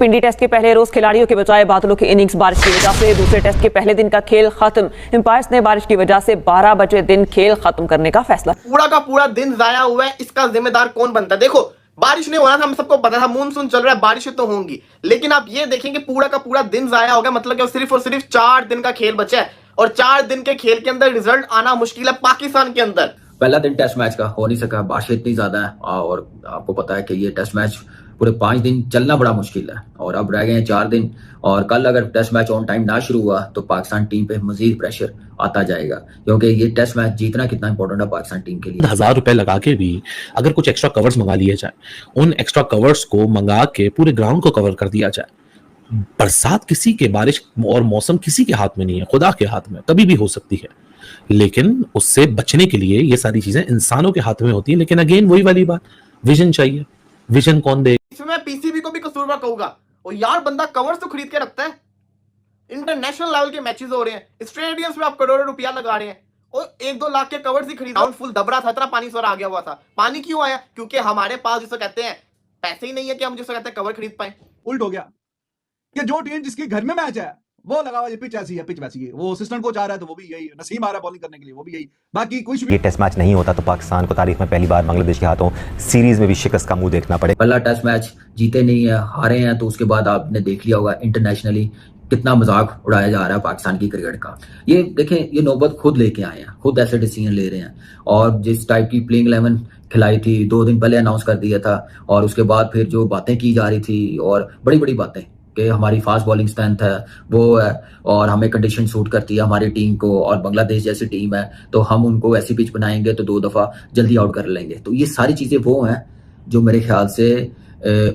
पिंडी test के पहले रोज खिलाड़ियों के बचाए बादलों की इनिंग्स। बारिश की वजह से दूसरे टेस्ट के पहले दिन का खेल खत्म। एम्पायर्स ने बारिश की वजह से 12 बजे दिन खेल खत्म करने का फैसला। पूरा का पूरा दिन जाया हुआ है, इसका जिम्मेदार कौन बनता है? देखो, बारिश नहीं होना था, हम सबको पता था, मानसून चल रहा है, बारिशें तो होंगी, लेकिन आप ये देखेंगे पूरा का पूरा दिन जाया हो गया। मतलब कि सिर्फ और सिर्फ 4 दिन का खेल बचा है और 4 दिन के खेल के अंदर रिजल्ट आना मुश्किल है पाकिस्तान के अंदर। पहला दिन टेस्ट मैच का हो नहीं सका, बारिश इतनी ज्यादा है और आपको पता है कि ये टेस्ट मैच पूरे 5 दिन चलना बड़ा मुश्किल है और अब रह गए हैं 4 दिन। और कल अगर टेस्ट मैच ऑन टाइम ना शुरू हुआ तो पाकिस्तान टीम पे मजीद प्रेशर आता जाएगा, क्योंकि ये टेस्ट मैच जीतना कितना इंपॉर्टेंट है पाकिस्तान टीम के लिए। 1000 रुपए लगा के भी अगर कुछ एक्स्ट्रा कवर्स मंगा लिए जाए, उन एक्स्ट्रा कवर्स को मंगा के पूरे ग्राउंड को कवर कर दिया जाए। बरसात किसी के, बारिश और मौसम किसी के हाथ में नहीं है, खुदा के हाथ में, कभी भी हो सकती है, लेकिन उससे बचने के लिए ये सारी चीजें इंसानों के हाथ में होती है। लेकिन अगेन वही वाली बात, विजन चाहिए। विजन कौन दे? इसमें मैं पीसीबी को भी कसूरवार कहूंगा। और यार, बंदा कवर्स तो खरीद के रखता है, इंटरनेशनल लेवल के मैचेस हो रहे हैं, स्टेडियम्स में आप करोड़ों रुपया लगा रहे हैं और 1-2 लाख के कवर्स ही खरीद। ग्राउंड फुल दबरा था, इतना पानी सर आ गया हुआ था। पानी क्यों आया? क्योंकि हमारे पास जिसे कहते हैं पैसे ही नहीं है कि हम जिसे कहते हैं कवर खरीद पाए। उल्ट हो गया कि जो टीम जिसके घर में मैच है वो लगा हुआ है, पिच ऐसी है, पिच वैसी है, वो असिस्टेंट कोच आ रहा है तो वो भी यही, नसीम आ रहा है बॉलिंग करने के लिए, वो भी यही, बाकी कुछ भी। ये टेस्ट मैच नहीं होता तो पाकिस्तान को तारीख में पहली बार बांग्लादेश के हाथों सीरीज में भी शिकस्त का मुंह देखना पड़े। पहला टेस्ट मैच जीते नहीं है, हारे हैं, तो उसके बाद आपने देख लिया होगा इंटरनेशनली कितना मजाक उड़ाया जा रहा है पाकिस्तान की क्रिकेट का। ये देखें, ये नौबत खुद लेके आए हैं, खुद ऐसे डिसीजन ले रहे हैं। और जिस टाइप की प्लेइंग 11 खिलाई थी 2 दिन पहले अनाउंस कर दिया था, और उसके बाद फिर जो बातें की जा रही थी और बड़ी बड़ी बातें कि हमारी फास्ट बॉलिंग स्ट्रेंथ है, वो है, और हमें कंडीशन सूट करती है हमारी टीम को, और बांग्लादेश जैसी टीम है तो हम उनको ऐसी पिच बनाएंगे तो 2 दफा जल्दी आउट कर लेंगे। तो ये सारी चीजें वो हैं जो मेरे ख्याल से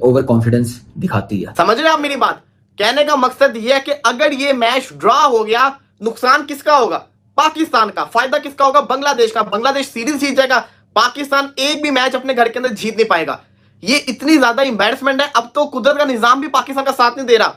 ओवर कॉन्फिडेंस दिखाती है। समझ रहे हैं आप मेरी बात? कहने का मकसद ये है कि अगर ये मैच ड्रॉ हो गया, नुकसान किसका होगा? पाकिस्तान का। फायदा किसका होगा? बांग्लादेश का। बांग्लादेश सीरीज जीत जाएगा, पाकिस्तान एक भी मैच अपने घर के अंदर जीत नहीं पाएगा। ये इतनी ज्यादा एम्बैरसमेंट है। अब तो कुदरत का निजाम भी पाकिस्तान का साथ नहीं दे रहा।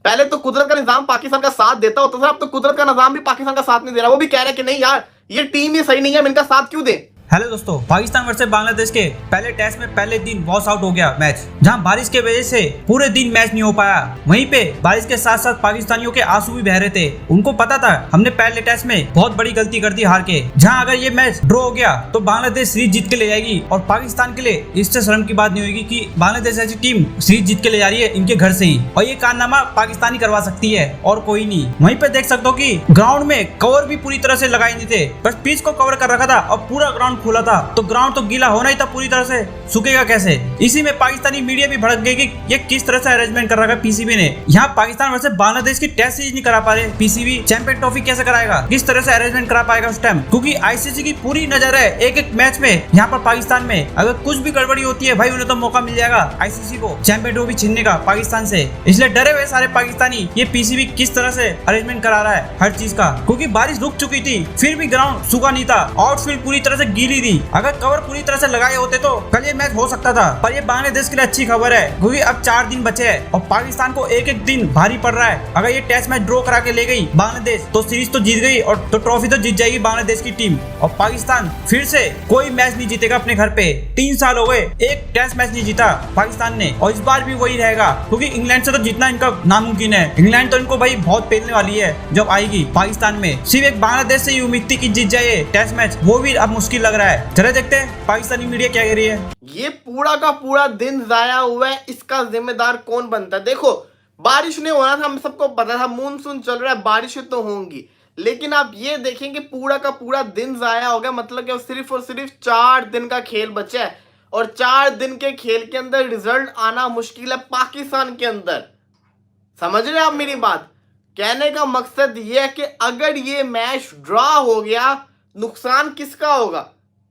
पहले तो कुदरत का निजाम पाकिस्तान का साथ देता होता था, अब तो कुदरत का निजाम भी पाकिस्तान का साथ नहीं दे रहा। वो भी कह रहे कि नहीं यार, ये टीम ही सही नहीं है, हम इनका साथ क्यों दें। हेलो दोस्तों, पाकिस्तान वर्सेस बांग्लादेश के पहले टेस्ट में पहले दिन वॉश आउट हो गया मैच, जहां बारिश के वजह से पूरे दिन मैच नहीं हो पाया। वहीं पे बारिश के साथ साथ पाकिस्तानियों के आंसू भी बह रहे थे। उनको पता था हमने पहले टेस्ट में बहुत बड़ी गलती कर दी हार के, जहां अगर ये मैच ड्रॉ हो गया तो बांग्लादेश सीरीज जीत के ले जाएगी और पाकिस्तान के लिए इससे शर्म की बात नहीं होगी कि बांग्लादेश ऐसी टीम सीरीज जीत के ले जा रही है इनके घर से ही, और ये कारनामा पाकिस्तान ही करवा सकती है और कोई नहीं। वहीं पे देख सकते हो कि ग्राउंड में कवर भी पूरी तरह से लगाए नहीं थे, बस पिच को कवर कर रखा था और पूरा ग्राउंड खुला था, तो ग्राउंड तो गीला होना ही था पूरी तरह से, सूखेगा कैसे? इसी में पाकिस्तानी मीडिया भी भड़क गई कि ये किस तरह से अरेंजमेंट कर रखा है पीसीबी ने। यहाँ पाकिस्तान वर्सेस बांग्लादेश की टेस्ट सीरीज नहीं करा पा रहे, पीसीबी चैंपियन ट्रॉफी कैसे कराएगा? किस तरह से अरेंजमेंट करा पाएगा उस टाइम? क्योंकि आईसीसी की पूरी नजर है एक एक मैच में यहाँ पर पाकिस्तान में। अगर कुछ भी गड़बड़ी होती है भाई, उन्हें तो मौका मिल जाएगा आईसीसी को चैंपियन ट्रॉफी छीनने का पाकिस्तान से। इसलिए डरे हुए सारे पाकिस्तानी ये पीसीबी किस तरह से अरेंजमेंट करा रहा है हर चीज का, क्योंकि बारिश रुक चुकी थी फिर भी ग्राउंड सूखा नहीं था, आउटफील्ड पूरी तरह से गीली थी। अगर कवर पूरी तरह से लगाए होते तो कल ये मैच हो सकता था। पर ये बांग्लादेश के लिए अच्छी खबर है, क्योंकि अब 4 दिन बचे हैं और पाकिस्तान को एक एक दिन भारी पड़ रहा है। अगर ये टेस्ट मैच ड्रॉ करा के ले गई बांग्लादेश तो सीरीज तो जीत गई और तो ट्रॉफी तो जीत जाएगी बांग्लादेश की टीम, और पाकिस्तान फिर से कोई मैच नहीं जीतेगा अपने घर पे। 3 साल हो गए एक टेस्ट मैच नहीं जीता पाकिस्तान ने, और इस बार भी वही रहेगा, क्योंकि इंग्लैंड से तो जीतना इनका नामुमकिन है। इंग्लैंड तो इनको भाई बहुत पेलने वाली है जब आएगी पाकिस्तान में। सिर्फ एक बांग्लादेश से ही उम्मीद थी कि जीत जाए टेस्ट मैच, वो भी अब मुश्किल लग रहा है। चले देखते हैं पाकिस्तानी मीडिया क्या कह रही है। ये पूरा का पूरा दिन जाया हुआ है, इसका जिम्मेदार कौन बनता है? देखो, बारिश नहीं होना था, हम सबको पता था, मानसून चल रहा है, बारिशें तो होंगी, लेकिन आप ये देखेंगे पूरा का पूरा दिन जाया हो गया। मतलब कि सिर्फ और सिर्फ 4 दिन का खेल बचा है और 4 दिन के खेल के अंदर रिजल्ट आना मुश्किल है पाकिस्तान के अंदर। समझ रहे हैं आप मेरी बात? कहने का मकसद ये है कि अगर ये मैच ड्रॉ हो गया, नुकसान किसका होगा?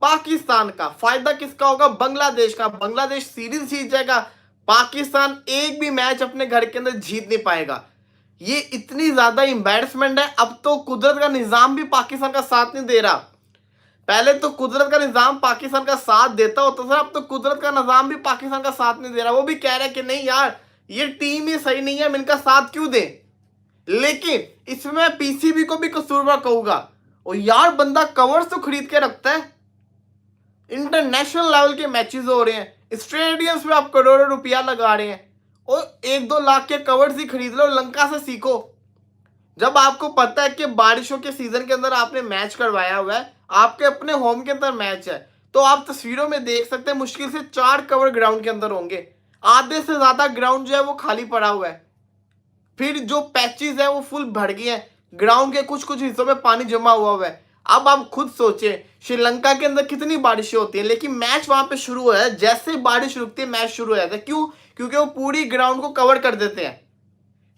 पाकिस्तान का। फायदा किसका होगा? बांग्लादेश का। बांग्लादेश सीरीज जीत जाएगा, पाकिस्तान एक भी मैच अपने घर के अंदर जीत नहीं पाएगा। ये इतनी ज्यादा एम्बैरसमेंट है। अब तो कुदरत का निजाम भी पाकिस्तान का साथ नहीं दे रहा। पहले तो कुदरत का निजाम पाकिस्तान का साथ देता होता था, अब तो कुदरत का निजाम भी पाकिस्तान का साथ नहीं दे रहा। वो भी कह रहे हैं कि नहीं यार, ये टीम ही सही नहीं है, हम इनका साथ क्यों दें। लेकिन इसमें मैं पीसीबी को भी कसूरवार कहूंगा। और यार, बंदा कवर्स तो खरीद के रखता है, इंटरनेशनल लेवल के मैचेस हो रहे हैं, स्टेडियम्स में आप करोड़ों रुपया लगा रहे हैं और 1-2 लाख के कवर्स ही खरीद लो, लंका से सीखो। जब आपको पता है कि बारिशों के सीजन के अंदर आपने मैच करवाया हुआ है, आपके अपने होम के अंदर मैच है, तो आप तस्वीरों में देख सकते हैं मुश्किल से 4 कवर ग्राउंड के अंदर होंगे। आधे से ज्यादा ग्राउंड जो है वो खाली पड़ा हुआ है। फिर जो पैचेस है वो फुल भर गए हैं, ग्राउंड के कुछ कुछ हिस्सों में पानी जमा हुआ है। अब आप खुद सोचें, श्रीलंका के अंदर कितनी बारिशें होती हैं, लेकिन मैच वहां पे शुरू हुआ है, जैसे बारिश रुकती है मैच शुरू हो जाता है। क्यों? क्योंकि वो पूरी ग्राउंड को कवर कर देते हैं।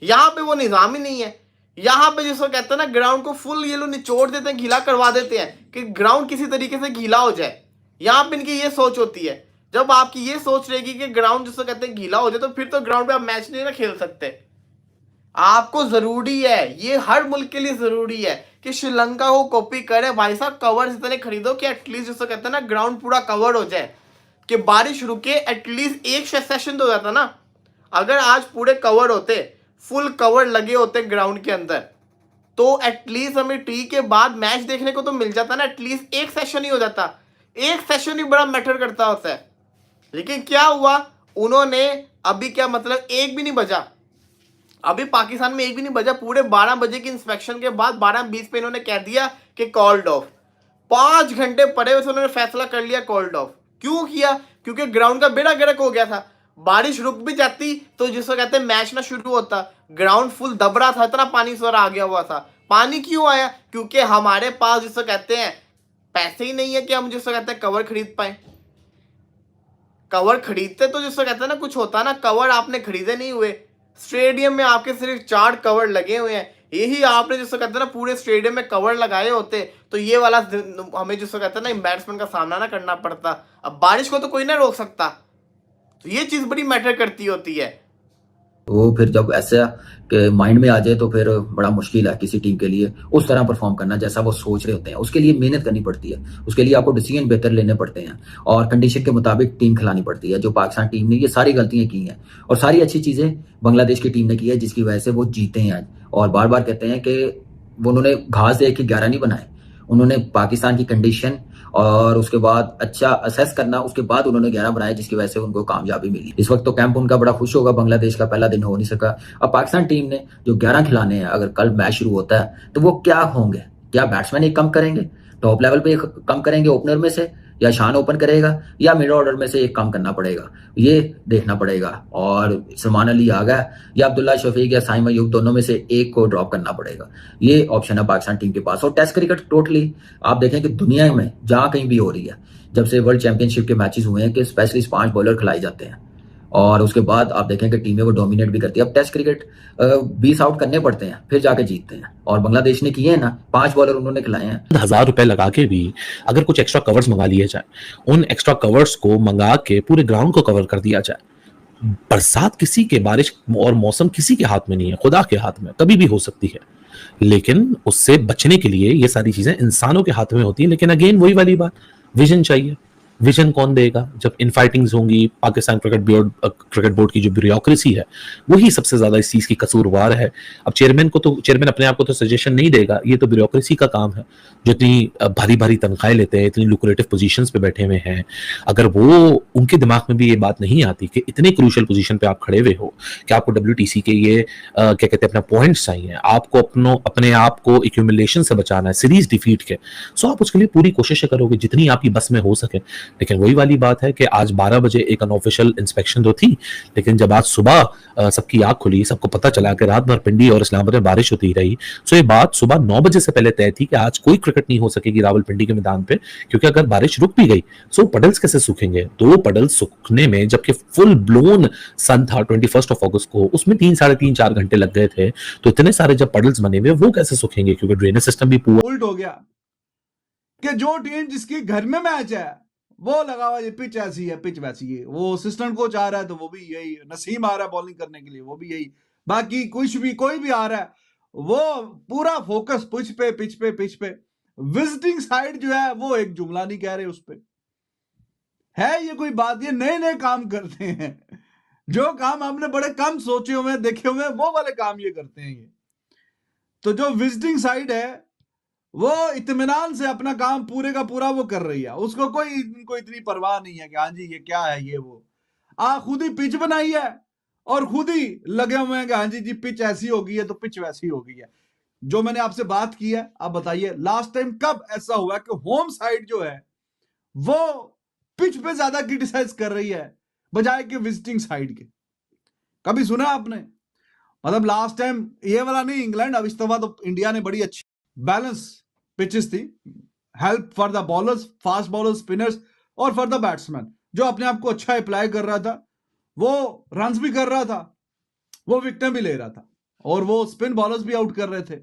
यहाँ पे वो निजाम ही नहीं है। यहाँ पे जिसको कहते हैं ना, ग्राउंड को फुल ये लोग निचोड़ देते हैं, गीला करवा देते हैं कि ग्राउंड किसी तरीके से गीला हो जाए। यहाँ पे इनकी ये सोच होती है। जब आपकी ये सोच रहेगी कि ग्राउंड जिसको कहते हैं गीला हो जाए, तो फिर तो ग्राउंड पे आप मैच नहीं ना खेल सकते। आपको जरूरी है, ये हर मुल्क के लिए जरूरी है कि श्रीलंका को कॉपी करे। भाई साहब, कवर्स इतने खरीदो कि एटलीस्ट जिसको कहते हैं ना, ग्राउंड पूरा कवर हो जाए, कि बारिश रुके, एटलीस्ट एक सेशन तो हो जाता ना। अगर आज पूरे कवर होते, फुल कवर लगे होते ग्राउंड के अंदर, तो एटलीस्ट हमें टी के बाद मैच देखने को तो मिल जाता ना। एटलीस्ट एक सेशन ही हो जाता, एक सेशन ही बड़ा मैटर करता होता है। लेकिन क्या हुआ, उन्होंने अभी क्या मतलब एक भी नहीं बजा, अभी पाकिस्तान में एक भी नहीं बजा। पूरे 12 बजे की इंस्पेक्शन के बाद 12:20 पे इन्होंने कह दिया कि कॉल्ड ऑफ। 5 घंटे पड़े हुए उन्होंने फैसला कर लिया कॉल्ड ऑफ। क्यों किया? क्योंकि ग्राउंड का बेड़ा गर्क हो गया था। बारिश रुक भी जाती तो जिसको कहते हैं मैच ना शुरू होता। ग्राउंड फुल दब रहा था, इतना पानी सारा आ गया हुआ था। पानी क्यों आया? क्योंकि हमारे पास जिसको कहते हैं पैसे ही नहीं है कि हम जिसको कहते हैं कवर खरीद पाए। कवर खरीदते तो जिसको कहते हैं ना कुछ होता ना, कवर आपने खरीदे नहीं हुए। स्टेडियम में आपके सिर्फ 4 कवर लगे हुए हैं। यही आपने जिसको कहते हैं ना पूरे स्टेडियम में कवर लगाए होते, तो ये वाला हमें जिसको कहते हैं ना एम्बैरसमेंट का सामना ना करना पड़ता। अब बारिश को तो कोई ना रोक सकता, तो ये चीज बड़ी मैटर करती होती है। तो फिर जब ऐसा कि माइंड में आ जाए तो फिर बड़ा मुश्किल है किसी टीम के लिए उस तरह परफॉर्म करना जैसा वो सोच रहे होते हैं। उसके लिए मेहनत करनी पड़ती है, उसके लिए आपको डिसीजन बेहतर लेने पड़ते हैं और कंडीशन के मुताबिक टीम खिलानी पड़ती है। जो पाकिस्तान टीम ने ये सारी गलतियां की हैं और सारी अच्छी चीज़ें बांग्लादेश की टीम ने की है, जिसकी वजह से वो जीते हैं आज। और बार बार कहते हैं कि वो उन्होंने घास देख के 11 नहीं बनाए, उन्होंने पाकिस्तान की कंडीशन और उसके बाद अच्छा असेस करना, उसके बाद उन्होंने 11 बनाए, जिसकी वजह से उनको कामयाबी मिली। इस वक्त तो कैंप उनका बड़ा खुश होगा, बांग्लादेश का पहला दिन हो नहीं सका। अब पाकिस्तान टीम ने जो 11 खिलाने हैं, अगर कल मैच शुरू होता है तो वो क्या होंगे? क्या बैट्समैन एक कम करेंगे, टॉप लेवल पे एक कम करेंगे ओपनर में से, या शान ओपन करेगा, या मिड ऑर्डर में से एक कम करना पड़ेगा? ये देखना पड़ेगा। और सलमान अली आ गया या अब्दुल्ला शफीक या साइम अयूब, दोनों में से एक को ड्रॉप करना पड़ेगा। ये ऑप्शन है पाकिस्तान टीम के पास। और टेस्ट क्रिकेट टोटली आप देखें कि दुनिया में जहां कहीं भी हो रही है, जब से वर्ल्ड चैंपियनशिप के मैचेस हुए हैं कि स्पेशलिस्ट 5 बॉलर खिलाए जाते हैं और उसके बाद आप देखें कि टीमें वो डोमिनेट भी करती है। अब टेस्ट क्रिकेट 20 आउट करने पड़ते हैं फिर जाके जीतते हैं, और बांग्लादेश ने किए हैं ना, 5 बॉलर उन्होंने खिलाए हैं। 1000 रुपए लगा के भी अगर कुछ एक्स्ट्रा कवर्स मंगा लिए जाए, उन एक्स्ट्रा कवर्स को मंगा के पूरे ग्राउंड को कवर कर दिया जाए। बरसात किसी के, बारिश और मौसम किसी के हाथ में नहीं है, खुदा के हाथ में, कभी भी हो सकती है। लेकिन उससे बचने के लिए ये सारी चीजें इंसानों के हाथ में होती हैं। लेकिन अगेन वही वाली बात, विजन चाहिए। विजन कौन देगा? जब इनफाइटिंग्स होंगी, पाकिस्तान क्रिकेट बोर्ड की जो ब्यूरोक्रेसी है वही सबसे ज्यादा इस चीज की कसूरवार है। अब चेयरमैन अपने आप को तो सजेशन नहीं देगा, ये तो ब्यूरोक्रेसी का काम है, जो इतनी भारी भारी तनख्वाहें लेते हैं, इतनी लुक्रेटिव पोजीशंस पे बैठे हुए हैं। अगर वो उनके दिमाग में भी ये बात नहीं आती कि इतने क्रूशियल पोजीशन पे आप खड़े हुए हो कि आपको WTC के ये क्या कहते हैं अपना पॉइंट्स चाहिए, आपको अपने आप को एक्यूमुलेशन से बचाना है, सीरीज डिफीट के, सो आप उसके लिए पूरी कोशिश करोगे जितनी आपकी बस में हो सके। लेकिन वही वाली बात है कि आज 12 बजे एक अनऑफिशियल इंस्पेक्शन तो थी, लेकिन जब आज सुबह सबकी आंख खुली, सबको पता चला कि रात भर पिंडी और इस्लामाबाद में बारिश होती रही, सो ये बात सुबह 9 बजे से पहले तय थी कि आज कोई क्रिकेट नहीं हो सकेगी रावलपिंडी के मैदान पे, क्योंकि अगर बारिश रुक भी गई सो पडल्स कैसे सूखेंगे? 2 पडल्स सूखने में, जबकि फुल ब्लोन सन था 21 अगस्त को, उसमें 3, साढ़े 3, 4 घंटे लग गए थे। तो इतने सारे जब पडल्स बने हुए, वो कैसे सूखेंगे? क्योंकि ड्रेनेज सिस्टम भी पूरा उल्ट हो गया कि जो टीम जिसकी घर में मैच है वो लगा हुआ, ये पिच ऐसी है, पिच वैसी है। वो असिस्टेंट कोच आ रहा है तो वो भी यही, नसीम आ रहा है बॉलिंग करने के लिए, वो भी यही, बाकी कोई भी आ रहा है, वो पूरा फोकस पिच पे। विजिटिंग साइड जो है वो एक जुमला नहीं कह रहे उस पे है। ये कोई बात? ये नए काम करते हैं, जो काम हमने बड़े कम सोचे हुए देखे हुए, वो वाले काम ये करते हैं ये। तो जो विजिटिंग साइड है वो इत्मीनान से अपना काम पूरे का पूरा वो कर रही है, उसको कोई इतनी परवाह नहीं है कि हाँ जी ये क्या है, ये वो। खुद ही पिच बनाई है और खुद ही लगे हुए हैं कि हाँ जी पिच ऐसी हो गई है तो पिच वैसी हो गई है। जो मैंने आपसे बात की है, आप बताइए लास्ट टाइम कब ऐसा हुआ कि होम साइड जो है वो पिच पे ज्यादा क्रिटिसाइज कर रही है बजाय कि विजिटिंग साइड के? कभी सुना आपने? मतलब लास्ट टाइम ये वाला नहीं इंग्लैंड, अब इस दफा तो इंडिया ने बड़ी अच्छी बैलेंस पिचेस थी, help for the bowlers, fast bowlers, spinners और फॉर द बैट्समैन जो अपने आप को अच्छा अप्लाई कर रहा था, वो रन्स भी कर रहा था, वो विकेटें भी ले रहा था और वो स्पिन बॉलर्स भी आउट कर रहे थे।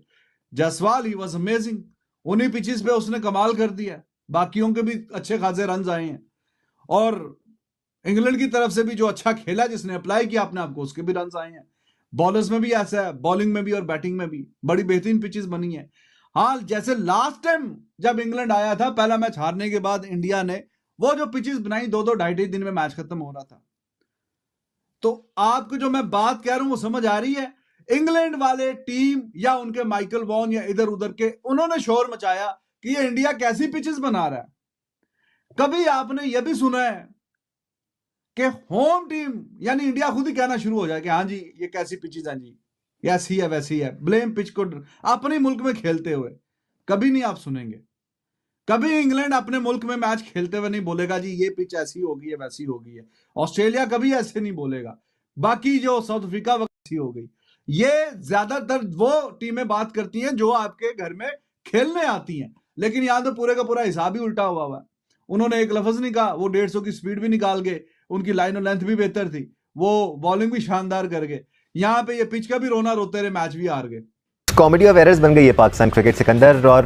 जायसवाल ही वाज अमेजिंग, उन्हीं पिचेस पे उसने कमाल कर दिया, बाकियों के भी अच्छे खासे रन आए हैं और इंग्लैंड की तरफ से भी जो अच्छा खेला जिसने अप्लाई किया अपने आप को उसके भी रन आए हैं। बॉलर्स में भी ऐसा है, बॉलिंग में भी और बैटिंग में भी बड़ी बेहतरीन पिचेस बनी है। हाँ, जैसे लास्ट टाइम जब इंग्लैंड आया था पहला मैच हारने के बाद इंडिया ने वो जो पिचेस बनाई, 2-2 ढाई दिन में मैच खत्म हो रहा था। तो आपको जो मैं बात कह रहा हूं वो समझ आ रही है? इंग्लैंड वाले टीम या उनके माइकल वॉन या इधर उधर के, उन्होंने शोर मचाया कि ये इंडिया कैसी पिचेस बना रहा है। कभी आपने यह भी सुना है कि होम टीम यानी इंडिया खुद ही कहना शुरू हो जाए कि हाँ जी ये कैसी पिचेस हैं जी, ऐसी है वैसी है, ब्लेम पिच को अपने मुल्क में खेलते हुए? कभी नहीं आप सुनेंगे। कभी इंग्लैंड अपने मुल्क में मैच खेलते हुए नहीं बोलेगा जी ये पिच ऐसी होगी है वैसी होगी है। ऑस्ट्रेलिया कभी ऐसे नहीं बोलेगा। बाकी जो साउथ अफ्रीका वैसी हो गई, ये ज्यादातर वो टीमें बात करती हैं जो आपके घर में खेलने आती हैं। लेकिन यहां तो पूरे का पूरा हिसाब ही उल्टा हुआ हुआ। उन्होंने एक लफ्ज नहीं कहा, वो 150 की स्पीड भी निकाल गए, उनकी लाइन और लेंथ भी बेहतर थी, वो बॉलिंग भी शानदार कर गए। यहाँ पे ये पिच का भी रोना रोते रहे, मैच भी हार गए। कॉमेडी ऑफ एरर्स बन गई है पाकिस्तान क्रिकेट सिकंदर, और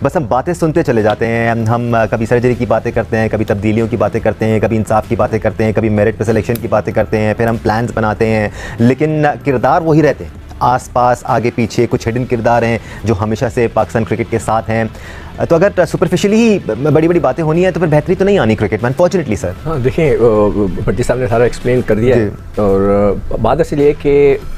बस हम बातें सुनते चले जाते हैं। हम कभी सर्जरी की बातें करते हैं, कभी तब्दीलियों की बातें करते हैं, कभी इंसाफ की बातें करते हैं, कभी मेरिट पे सिलेक्शन की बातें करते हैं, फिर हम प्लान्स बनाते हैं, लेकिन किरदार वही रहते हैं। आसपास आगे पीछे कुछ हिडन किरदार हैं जो हमेशा से पाकिस्तान क्रिकेट के साथ हैं। तो अगर सुपरफिशियली ही बड़ी बड़ी बातें होनी है तो फिर बेहतरी तो नहीं आनी क्रिकेट में, अनफॉर्चुनेटली सर। हाँ देखिए, भट्टी साहब ने सारा एक्सप्लेन कर दिया है, और बात असल ये कि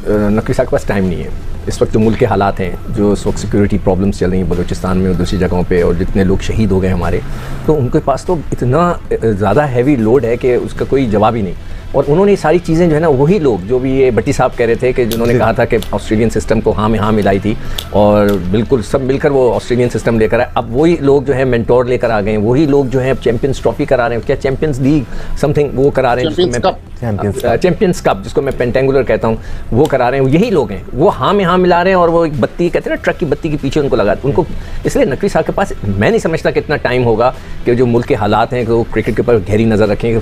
नकवी साहब के पास टाइम नहीं है। इस वक्त जो मुल्क के हालात हैं, जो इस वक्त सिक्योरिटी प्रॉब्लम्स चल रही हैं बलूचिस्तान में और दूसरी जगहों पे, और जितने लोग शहीद हो गए हमारे, तो उनके पास तो इतना ज़्यादा हैवी लोड है कि उसका कोई जवाब ही नहीं। और उन्होंने सारी चीज़ें जो है ना, वही लोग जो भी ये भट्टी साहब कह रहे थे कि जिन्होंने कहा था कि ऑस्ट्रेलियन सिस्टम को हाँ में हाँ मिलाई थी, और बिल्कुल सब मिलकर वो ऑस्ट्रेलियन सिस्टम लेकर आए। अब वही लोग जो है मेंटोर लेकर आ गए, वही लोग जो है चैंपियंस ट्रॉफी करा रहे हैं, क्या चैंपियंस लीग समथिंग वो करा रहे हैं, चैंपियंस कप जिसको मैं पेंटेंगुलर कहता हूँ, वो करा रहे हैं। यही लोग हैं, वो हाँ में हाँ मिला रहे हैं, और वो एक बत्ती कहते हैं ना, ट्रक की बत्ती के पीछे उनको लगा उनको। इसलिए नकवी साहब के पास मैं नहीं समझता कितना टाइम होगा कि जो मुल्क के हालात हैं, कि वो क्रिकेट के ऊपर गहरी नज़र रखें।